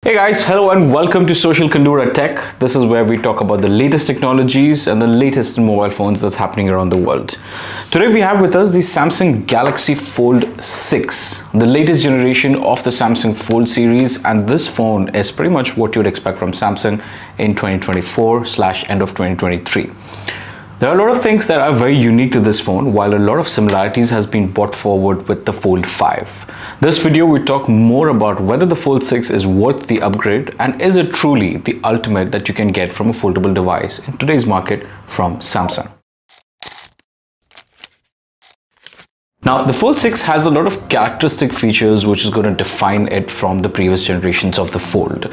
Hey guys, hello and welcome to Social Kandura Tech. This is where we talk about the latest technologies and the latest in mobile phones that's happening around the world. Today we have with us the Samsung Galaxy Fold 6, the latest generation of the Samsung Fold series, and this phone is pretty much what you'd expect from Samsung in 2024/end of 2023. There are a lot of things that are very unique to this phone, while a lot of similarities has been brought forward with the Fold 5. This video we talk more about whether the Fold 6 is worth the upgrade and is it truly the ultimate that you can get from a foldable device in today's market from Samsung. Now, the Fold 6 has a lot of characteristic features which is going to define it from the previous generations of the Fold.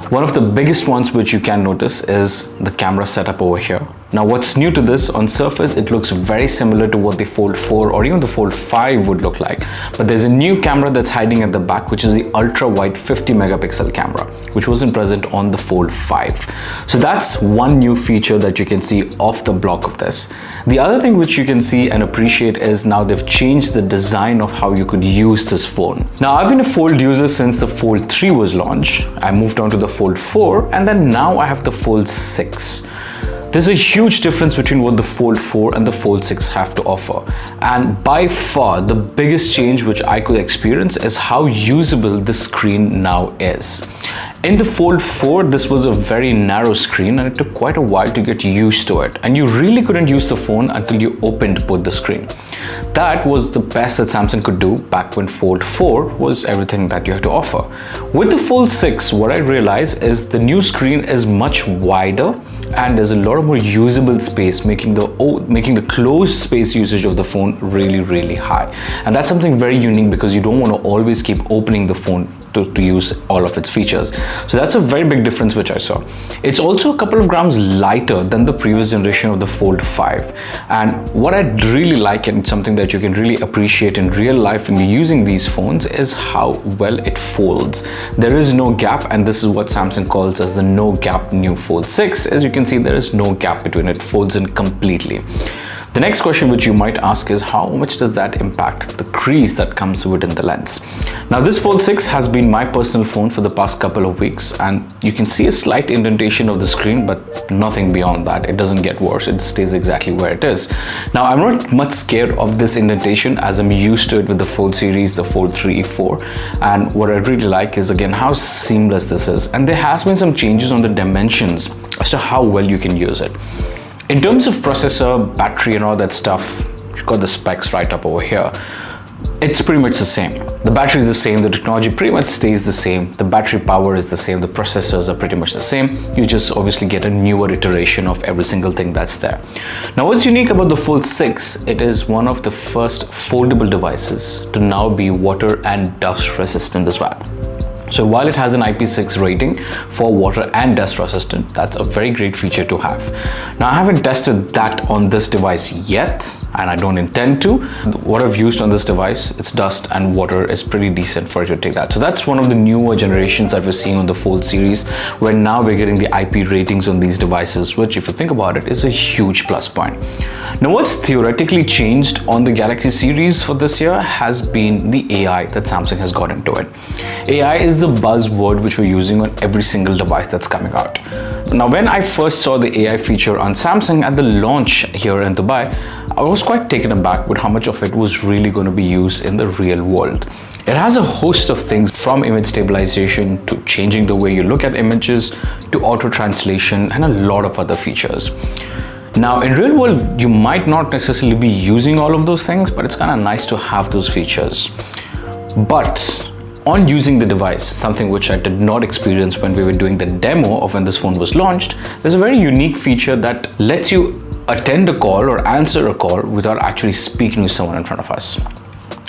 One of the biggest ones which you can notice is the camera setup over here. Now, what's new to this, on surface it looks very similar to what the Fold 4 or even the Fold 5 would look like, but there's a new camera that's hiding at the back, which is the ultra wide 50 megapixel camera, which wasn't present on the Fold 5. So that's one new feature that you can see off the block of this. The other thing which you can see and appreciate is now they've changed the design of how you could use this phone. Now, I've been a Fold user since the Fold 3 was launched. I moved on to the Fold 4 and then now I have the Fold 6. There's a huge difference between what the Fold 4 and the Fold 6 have to offer. And by far, the biggest change which I could experience is how usable the screen now is. In the Fold 4, this was a very narrow screen and it took quite a while to get used to it. And you really couldn't use the phone until you opened both the screen. That was the best that Samsung could do back when Fold 4 was everything that you had to offer. With the Fold 6, what I realized is the new screen is much wider and there's a lot more usable space, making the closed space usage of the phone really high. And that's something very unique because you don't want to always keep opening the phone to use all of its features. So that's a very big difference which I saw. It's also a couple of grams lighter than the previous generation of the Fold 5. And what I really like, and something that you can really appreciate in real life when you're using these phones, is how well it folds. There is no gap, and this is what Samsung calls as the no gap new Fold 6. As you can see, there is no gap between it, folds in completely. The next question which you might ask is how much does that impact the crease that comes within the lens? Now, this Fold 6 has been my personal phone for the past couple of weeks, and you can see a slight indentation of the screen, but nothing beyond that. It doesn't get worse, it stays exactly where it is. Now, I'm not much scared of this indentation as I'm used to it with the Fold series, the Fold 3, 4, and what I really like is again how seamless this is, and there has been some changes on the dimensions as to how well you can use it. In terms of processor, battery and all that stuff, you've got the specs right up over here. It's pretty much the same. The battery is the same, the technology pretty much stays the same, the battery power is the same, the processors are pretty much the same. You just obviously get a newer iteration of every single thing that's there. Now, what's unique about the Fold 6, it is one of the first foldable devices to now be water and dust resistant as well. So while it has an IP6 rating for water and dust resistant, that's a very great feature to have. Now, I haven't tested that on this device yet, and I don't intend to. What I've used on this device, it's dust and water is pretty decent for it to take that. So that's one of the newer generations that we're seeing on the Fold series, where now we're getting the IP ratings on these devices, which if you think about it, is a huge plus point. Now, what's theoretically changed on the Galaxy series for this year has been the AI that Samsung has got into it. AI is the buzzword which we're using on every single device that's coming out. Now, when I first saw the AI feature on Samsung at the launch here in Dubai, I was quite taken aback with how much of it was really going to be used in the real world. It has a host of things, from image stabilization to changing the way you look at images to auto translation and a lot of other features. Now, in real world, you might not necessarily be using all of those things, but it's kind of nice to have those features. But on using the device, something which I did not experience when we were doing the demo of when this phone was launched, there's a very unique feature that lets you attend a call or answer a call without actually speaking to someone in front of us.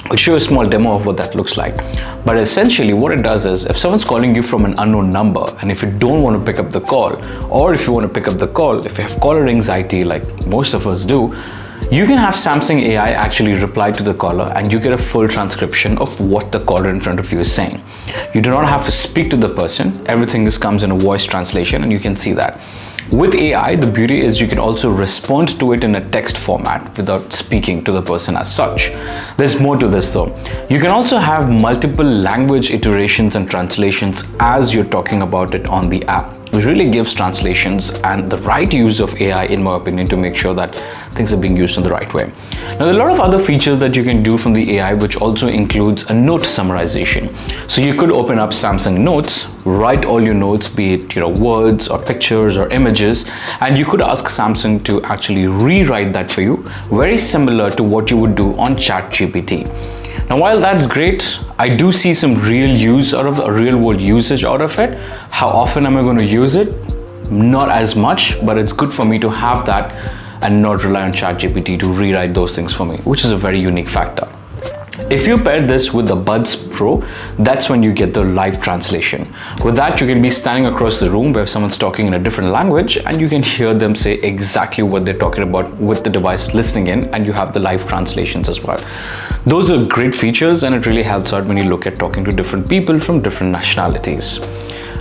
I'll show you a small demo of what that looks like. But essentially what it does is, if someone's calling you from an unknown number, and if you don't want to pick up the call, or if you want to pick up the call, if you have caller anxiety like most of us do, you can have Samsung AI actually reply to the caller and you get a full transcription of what the caller in front of you is saying. You do not have to speak to the person. Everything comes in a voice translation and you can see that. With AI, the beauty is you can also respond to it in a text format without speaking to the person as such. There's more to this though. You can also have multiple language iterations and translations as you're talking about it on the app, which really gives translations and the right use of AI, in my opinion, to make sure that things are being used in the right way. Now, there are a lot of other features that you can do from the AI, which also includes a note summarization. So you could open up Samsung Notes, write all your notes, be it words or pictures or images, and you could ask Samsung to actually rewrite that for you, very similar to what you would do on ChatGPT. Now, while that's great, I do see some real use out of a real world usage out of it. How often am I going to use it? Not as much, but it's good for me to have that and not rely on ChatGPT to rewrite those things for me, which is a very unique factor. If you pair this with the Buds Pro, that's when you get the live translation. With that, you can be standing across the room where someone's talking in a different language and you can hear them say exactly what they're talking about with the device listening in, and you have the live translations as well. Those are great features and it really helps out when you look at talking to different people from different nationalities.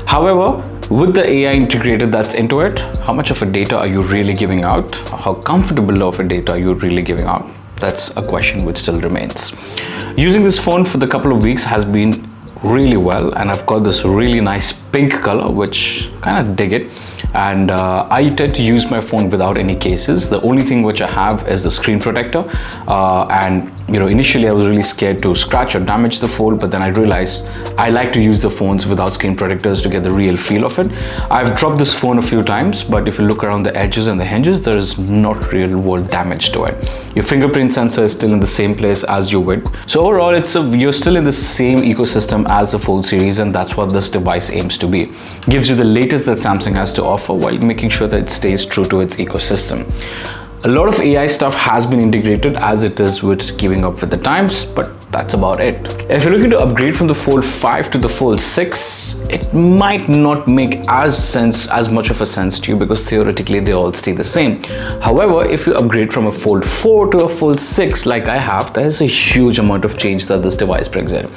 However, with the AI integrated that's into it, how much of a data are you really giving out? How comfortable of a data are you really giving out? That's a question which still remains. Using this phone for the couple of weeks has been really well, and I've got this really nice pink color which kind of dig it, and I tend to use my phone without any cases. The only thing which I have is the screen protector, and initially I was really scared to scratch or damage the phone, but then I realized I like to use the phones without screen protectors to get the real feel of it. I've dropped this phone a few times, but if you look around the edges and the hinges, there is not real world damage to it. Your fingerprint sensor is still in the same place as you would. So overall, you're still in the same ecosystem as the Fold series, and that's what this device aims to be. Gives you the latest that Samsung has to offer while making sure that it stays true to its ecosystem. A lot of AI stuff has been integrated as it is with keeping up with the times, but that's about it. If you're looking to upgrade from the Fold 5 to the Fold 6, it might not make as much of a sense to you because theoretically they all stay the same. However, if you upgrade from a Fold 4 to a Fold 6 like I have, there's a huge amount of change that this device brings in.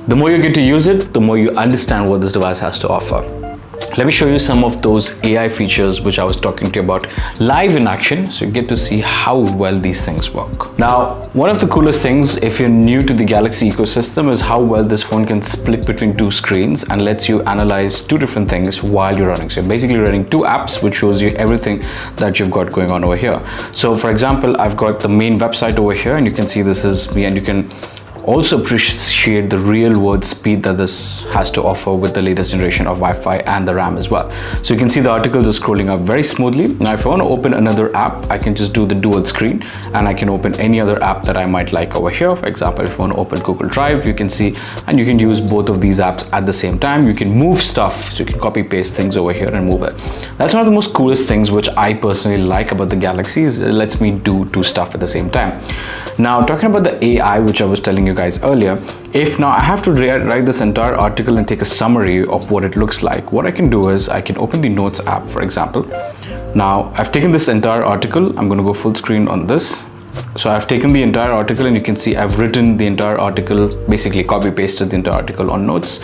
The more you get to use it, the more you understand what this device has to offer. Let me show you some of those AI features which I was talking to you about live in action, so you get to see how well these things work. Now, one of the coolest things if you're new to the Galaxy ecosystem is how well this phone can split between two screens and lets you analyze two different things while you're running. So you're basically running two apps which shows you everything that you've got going on over here. So for example, I've got the main website over here and you can see this is me, and you can also appreciate the real world speed that this has to offer with the latest generation of Wi-Fi and the RAM as well. So you can see the articles are scrolling up very smoothly. Now if I want to open another app, I can just do the dual screen and I can open any other app that I might like over here. For example, if I want to open Google Drive, you can see, and you can use both of these apps at the same time. You can move stuff, so you can copy paste things over here and move it. That's one of the most coolest things which I personally like about the Galaxy, is it lets me do two stuff at the same time. Now talking about the AI which I was telling you guys earlier, if now I have to write this entire article and take a summary of what it looks like, what I can do is I can open the Notes app, for example. Now I've taken this entire article, I'm going to go full screen on this. So I've taken the entire article and you can see I've written the entire article, basically copy pasted the entire article on Notes.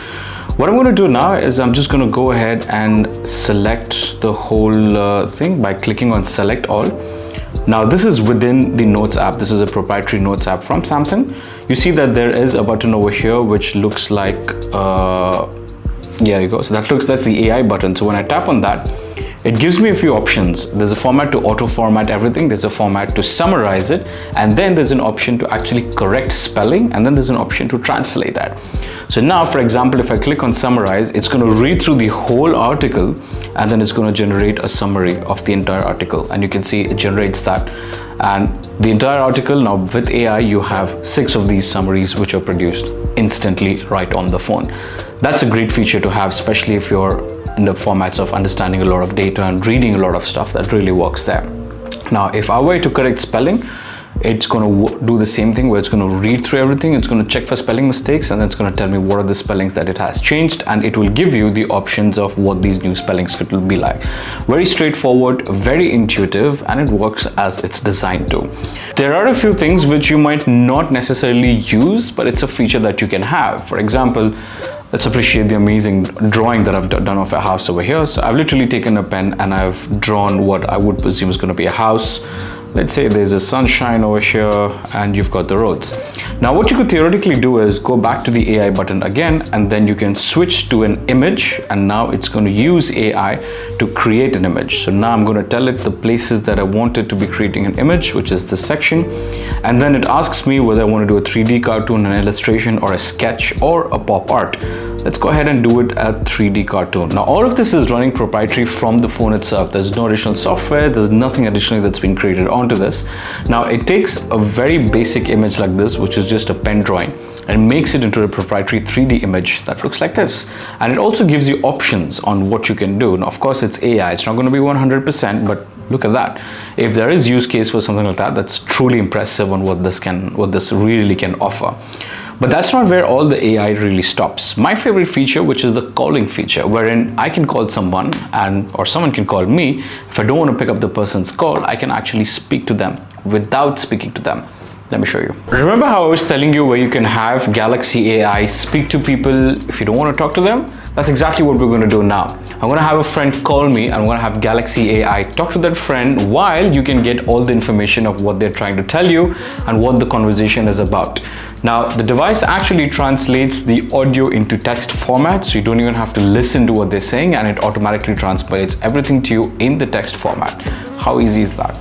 What I'm going to do now is I'm just going to go ahead and select the whole thing by clicking on select all. Now this is within the Notes app. This is a proprietary Notes app from Samsung. You see that there is a button over here which looks like yeah, you go. So that's the AI button. So when I tap on that, it gives me a few options. There's a format to auto format everything, there's a format to summarize it, and then there's an option to actually correct spelling, and then there's an option to translate that. So now, for example, if I click on summarize, it's going to read through the whole article and then it's going to generate a summary of the entire article, and you can see it generates that. And the entire article, now with AI, you have 6 of these summaries which are produced instantly right on the phone. That's a great feature to have, especially if you're in the formats of understanding a lot of data and reading a lot of stuff. That really works there. Now if I were to correct spelling, it's going to do the same thing where it's going to read through everything, it's going to check for spelling mistakes, and then it's going to tell me what are the spellings that it has changed, and it will give you the options of what these new spellings could be like. Very straightforward, very intuitive, and it works as it's designed to. There are a few things which you might not necessarily use, but it's a feature that you can have. For example, let's appreciate the amazing drawing that I've done of a house over here. So I've literally taken a pen and I've drawn what I would presume is going to be a house. let's say there's a sunshine over here and you've got the roads. Now what you could theoretically do is go back to the AI button again, and then you can switch to an image, and now it's going to use AI to create an image. So now I'm going to tell it the places that I wanted to be creating an image, which is this section, and then it asks me whether I want to do a 3D cartoon, an illustration, or a sketch, or a pop art. Let's go ahead and do it a 3D cartoon. Now all of this is running proprietary from the phone itself. There's no additional software, there's nothing additionally that's been created onto this. Now it takes a very basic image like this, which is just a pen drawing, and makes it into a proprietary 3D image that looks like this. And it also gives you options on what you can do. Now of course it's AI, it's not going to be 100%, but look at that. If there is use case for something like that, that's truly impressive on what this really can offer. But that's not where all the AI really stops. My favorite feature, which is the calling feature, wherein I can call someone or someone can call me. If I don't want to pick up the person's call, I can actually speak to them without speaking to them. Let me show you. Remember how I was telling you where you can have Galaxy AI speak to people if you don't want to talk to them? That's exactly what we're going to do now. I'm going to have a friend call me, and I'm going to have Galaxy AI talk to that friend while you can get all the information of what they're trying to tell you and what the conversation is about. Now, the device actually translates the audio into text format, so you don't even have to listen to what they're saying, and it automatically translates everything to you in the text format. How easy is that?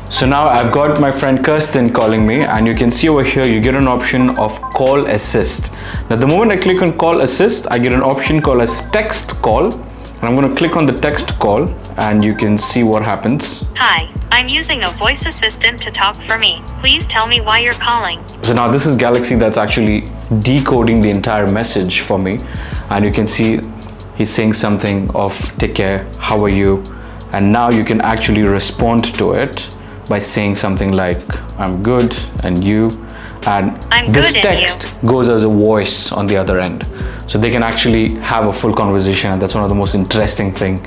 So now I've got my friend Kirsten calling me, and you can see over here you get an option of call assist. Now the moment I click on call assist, I get an option called as text call, and I'm going to click on the text call, and you can see what happens. Hi, I'm using a voice assistant to talk for me. Please tell me why you're calling. So now this is Galaxy that's actually decoding the entire message for me, and you can see he's saying something of take care, how are you, and now you can actually respond to it by saying something like I'm good and you, and this text goes as a voice on the other end, so they can actually have a full conversation, and that's one of the most interesting thing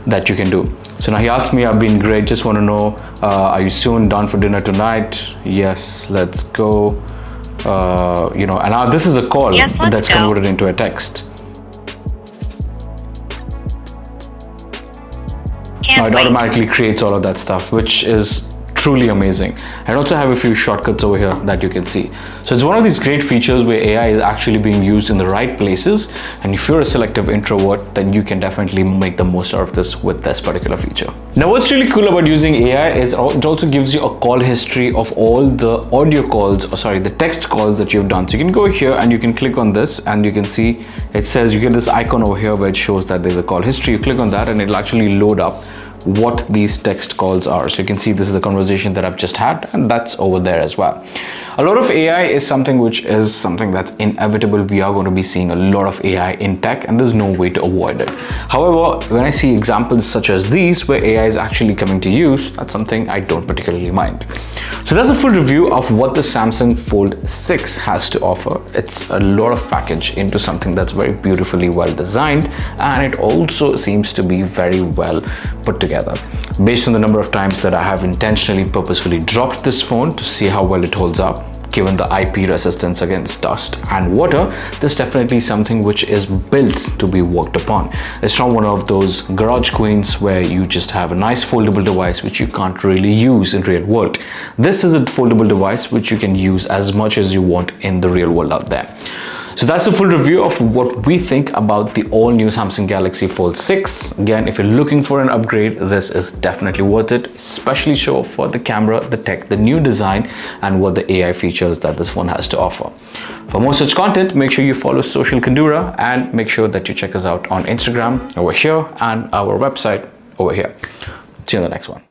that you can do. So now he asked me, I've been great, just want to know, are you soon done for dinner tonight? Yes, let's go. You know, and now this is a call that's converted into a text. Now it automatically creates all of that stuff, which is truly amazing. I also have a few shortcuts over here that you can see. So it's one of these great features where AI is actually being used in the right places, and if you're a selective introvert, then you can definitely make the most out of this with this particular feature. Now what's really cool about using AI is it also gives you a call history of all the audio calls, or sorry, the text calls that you've done. So you can go here and you can click on this, and you can see it says, you get this icon over here where it shows that there's a call history. You click on that and it'll actually load up what these text calls are. So you can see this is the conversation that I've just had, and that's over there as well. A lot of AI is something that's inevitable. We are going to be seeing a lot of AI in tech, and there's no way to avoid it. However, when I see examples such as these where AI is actually coming to use, that's something I don't particularly mind. So that's a full review of what the Samsung Fold 6 has to offer. It's a lot of package into something that's very beautifully well designed, and it also seems to be very well put together. Based on the number of times that I have intentionally purposefully dropped this phone to see how well it holds up, given the IP resistance against dust and water, this is definitely something which is built to be worked upon. It's not one of those garage queens where you just have a nice foldable device which you can't really use in real world. This is a foldable device which you can use as much as you want in the real world out there. So that's a full review of what we think about the all-new Samsung Galaxy Fold 6. Again, if you're looking for an upgrade, this is definitely worth it, especially so for the camera, the tech, the new design, and what the AI features that this phone has to offer. For more such content, make sure you follow Social Kandura, and make sure that you check us out on Instagram over here and our website over here. See you in the next one.